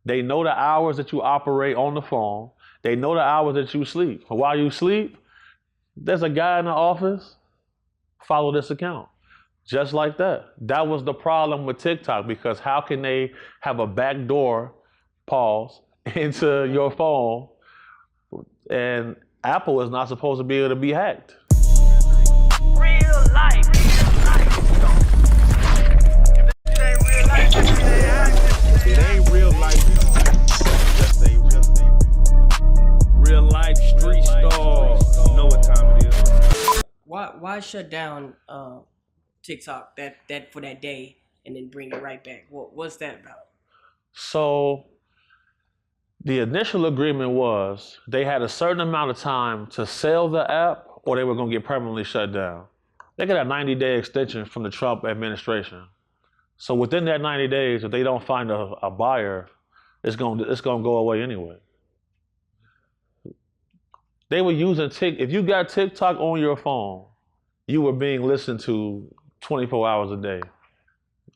They know the hours that you operate on the phone. They know the hours that you sleep. While you sleep, there's a guy in the office, follow this account. Just like that. That was the problem with TikTok, because how can they have a backdoor, pause, into your phone, and Apple is not supposed to be able to be hacked. Real life. It ain't real life. Just a real life street stars. You know what time it is. Why shut down TikTok that for that day and then bring it right back? What's that about? So the initial agreement was they had a certain amount of time to sell the app, or they were going to get permanently shut down. They got a 90-day extension from the Trump administration. So within that 90 days, if they don't find a buyer, it's going to go away anyway. They were using if you got TikTok on your phone, you were being listened to 24 hours a day.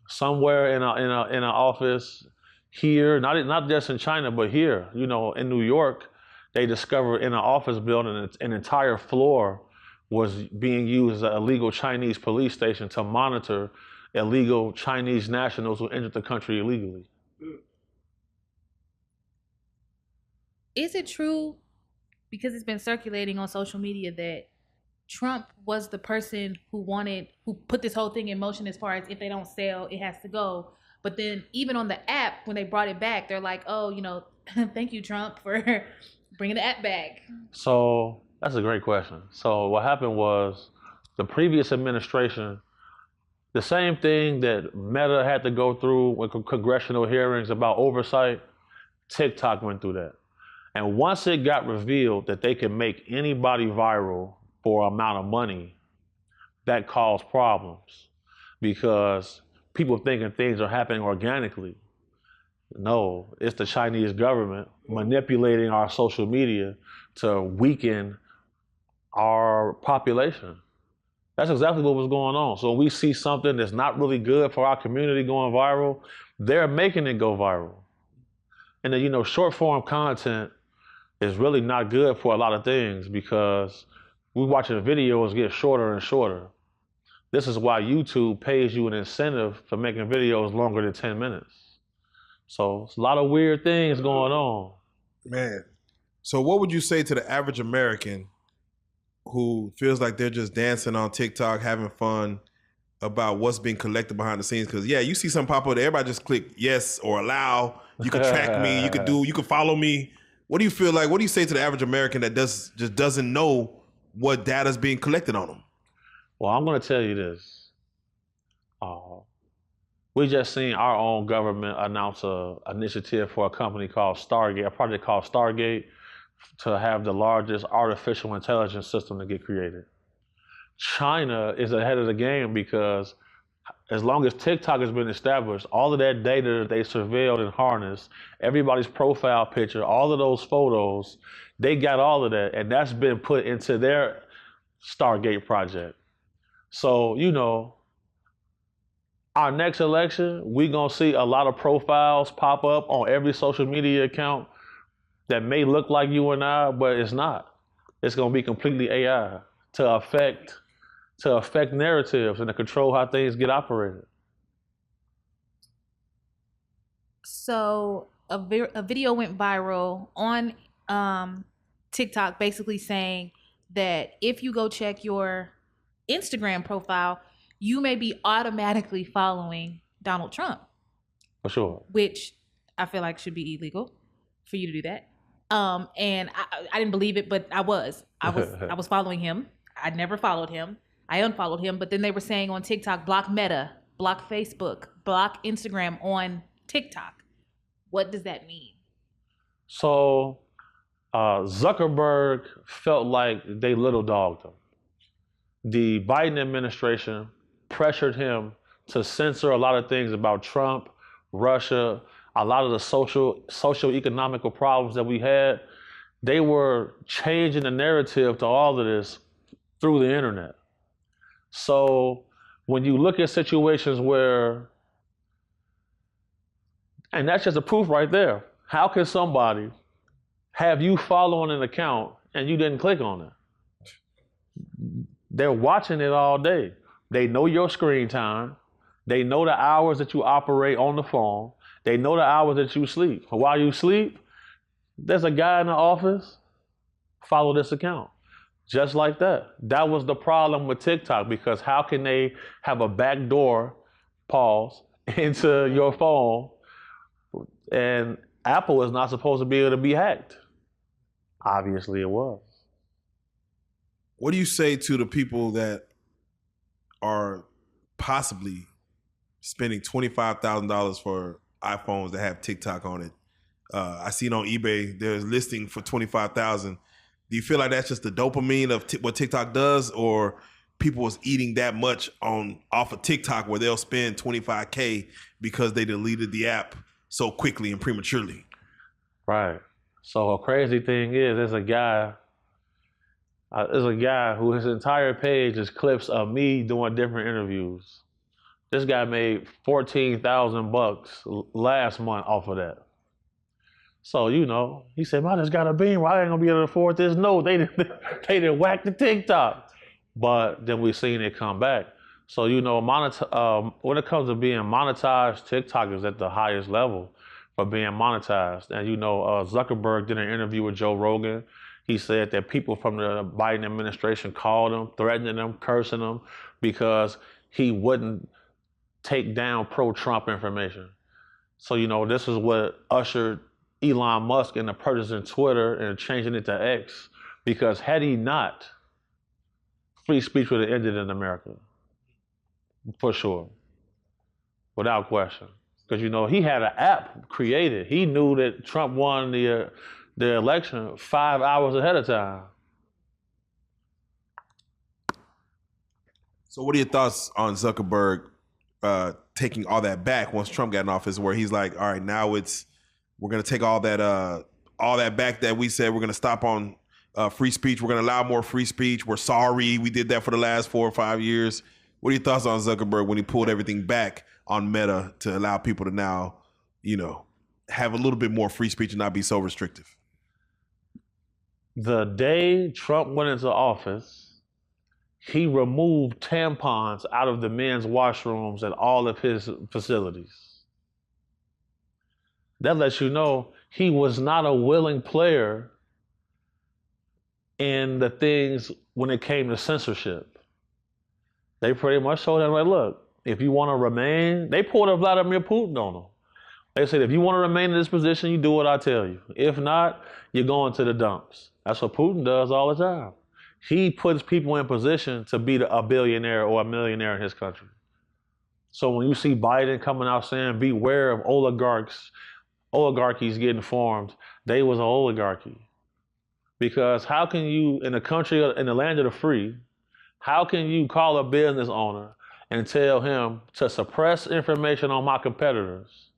Somewhere in an office here, not just in China, but here, in New York, they discovered in an office building an entire floor was being used as an illegal Chinese police station to monitor illegal Chinese nationals who entered the country illegally. Is it true, because it's been circulating on social media, that Trump was the person who put this whole thing in motion as far as if they don't sell, it has to go? But then even on the app, when they brought it back, they're like, oh, thank you, Trump, for bringing the app back. So that's a great question. So what happened was the previous administration, the same thing that Meta had to go through with congressional hearings about oversight, TikTok went through that. And once it got revealed that they could make anybody viral for an amount of money, that caused problems, because people thinking things are happening organically. No, it's the Chinese government manipulating our social media to weaken our population. That's exactly what was going on. So when we see something that's not really good for our community going viral, they're making it go viral. And then, short form content is really not good for a lot of things, because we're watching videos get shorter and shorter. This is why YouTube pays you an incentive for making videos longer than 10 minutes. So it's a lot of weird things going on. Man, so what would you say to the average American who feels like they're just dancing on TikTok, having fun, about what's being collected behind the scenes? Because you see some pop up there, everybody just click yes or allow. You can track me, you can follow me. What do you feel like? What do you say to the average American that just doesn't know what data's being collected on them? Well, I'm going to tell you this. We just seen our own government announce an initiative for a company called Stargate, a project called Stargate, to have the largest artificial intelligence system to get created. China is ahead of the game, because as long as TikTok has been established, all of that data that they surveilled and harnessed, everybody's profile picture, all of those photos, they got all of that, and that's been put into their Stargate project. So, our next election, we're going to see a lot of profiles pop up on every social media account that may look like you and I, but it's not. It's going to be completely AI to affect narratives and to control how things get operated. So a video went viral on TikTok, basically saying that if you go check your Instagram profile, you may be automatically following Donald Trump. For sure. Which I feel like should be illegal for you to do that. And I didn't believe it, but I was following him. I never followed him. I unfollowed him, but then they were saying on TikTok, block Meta, block Facebook, block Instagram on TikTok. What does that mean? So Zuckerberg felt like they little dogged him. The Biden administration pressured him to censor a lot of things about Trump, Russia, a lot of the socio-economical problems that we had. They were changing the narrative to all of this through the internet. So when you look at situations where, and that's just a proof right there, How can somebody have you following an account and you didn't click on it? They're watching it all day. They know your screen time. They know the hours that you operate on the phone. They know the hours that you sleep. While you sleep, there's a guy in the office, follow this account. Just like that. That was the problem with TikTok, because how can they have a backdoor, pause, into your phone, and Apple is not supposed to be able to be hacked? Obviously it was. What do you say to the people that are possibly spending $25,000 for iPhones that have TikTok on it? I seen on eBay there's listing for $25,000. Do you feel like that's just the dopamine of what TikTok does, or people is eating that much off of TikTok where they'll spend $25K because they deleted the app so quickly and prematurely? Right. So a crazy thing is, there's a guy who his entire page is clips of me doing different interviews. This guy made $14,000 last month off of that. So, he said, "Man, I just got a beam. I ain't gonna be able to afford this." No, they didn't whack the TikTok. But then we seen it come back. So, when it comes to being monetized, TikTok is at the highest level for being monetized. And Zuckerberg did an interview with Joe Rogan. He said that people from the Biden administration called him, threatening him, cursing him, because he wouldn't take down pro-Trump information. So, this is what ushered Elon Musk into purchasing Twitter and changing it to X, because had he not, free speech would have ended in America. For sure. Without question. Because, he had an app created. He knew that Trump won the election 5 hours ahead of time. So what are your thoughts on Zuckerberg taking all that back once Trump got in office, where he's like, all right, now we're going to take all that back that we said we're going to stop on free speech. We're going to allow more free speech. We're sorry we did that for the last 4 or 5 years. What are your thoughts on Zuckerberg when he pulled everything back on Meta to allow people to now, have a little bit more free speech and not be so restrictive? The day Trump went into office, he removed tampons out of the men's washrooms at all of his facilities. That lets you know he was not a willing player in the things when it came to censorship. They pretty much told him, like, look, if you want to remain, they pulled a Vladimir Putin on him. They said, if you want to remain in this position, you do what I tell you. If not, you're going to the dumps. That's what Putin does all the time. He puts people in position to be a billionaire or a millionaire in his country. So when you see Biden coming out saying, beware of oligarchies getting formed, they was an oligarchy. Because how can you, in a country, in the land of the free, how can you call a business owner and tell him to suppress information on my competitors?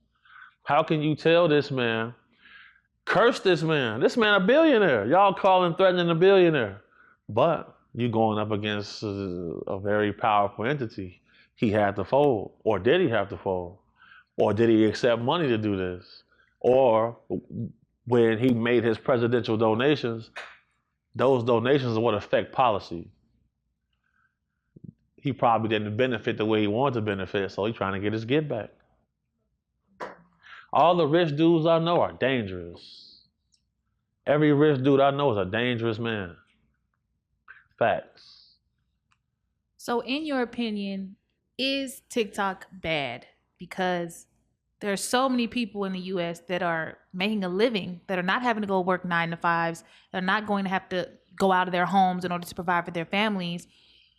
How can you tell this man, curse this man a billionaire, y'all calling, threatening a billionaire, but you going up against a very powerful entity. He had to fold, or did he have to fold? Or did he accept money to do this? Or when he made his presidential donations, those donations are what affect policy. He probably didn't benefit the way he wanted to benefit, so he's trying to get his get back. All the rich dudes I know are dangerous. Every rich dude I know is a dangerous man. Facts. So in your opinion, is TikTok bad? Because there are so many people in the US that are making a living, that are not having to go work 9 to 5s. They're not going to have to go out of their homes in order to provide for their families.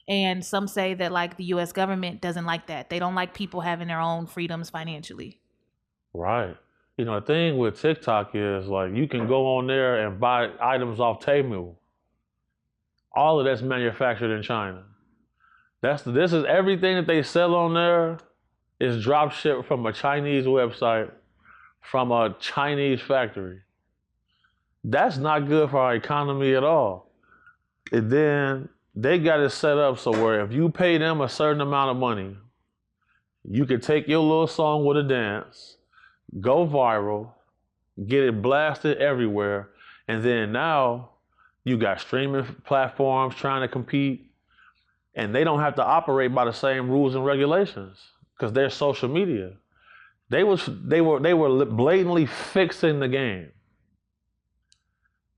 And some say that like the US government doesn't like that. They don't like people having their own freedoms financially. Right. The thing with TikTok is, like, you can go on there and buy items off Temu. All of that's manufactured in China. This is everything that they sell on there is drop shipped from a Chinese website, from a Chinese factory. That's not good for our economy at all. And then they got it set up so where if you pay them a certain amount of money, you can take your little song with a dance, go viral, get it blasted everywhere, and then now you got streaming platforms trying to compete, and they don't have to operate by the same rules and regulations because they're social media. They were blatantly fixing the game.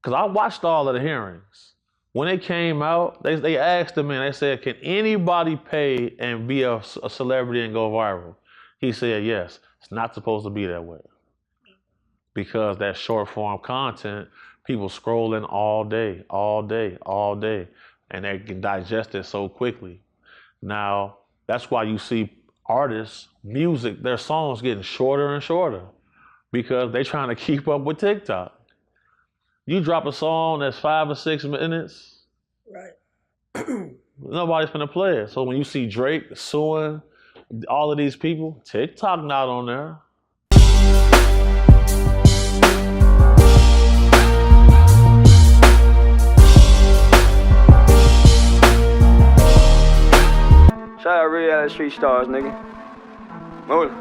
Because I watched all of the hearings. When they came out, they asked the man, they said, can anybody pay and be a celebrity and go viral? He said, yes. It's not supposed to be that way. Because that short form content, people scrolling all day, and they can digest it so quickly. Now, that's why you see artists, music, their songs getting shorter and shorter because they're trying to keep up with TikTok. You drop a song that's 5 or 6 minutes, Right. nobody's gonna play it. So when you see Drake suing all of these people, TikTok not on there. Shout out Reallyfe Street Stars, nigga. Move.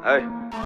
Hey.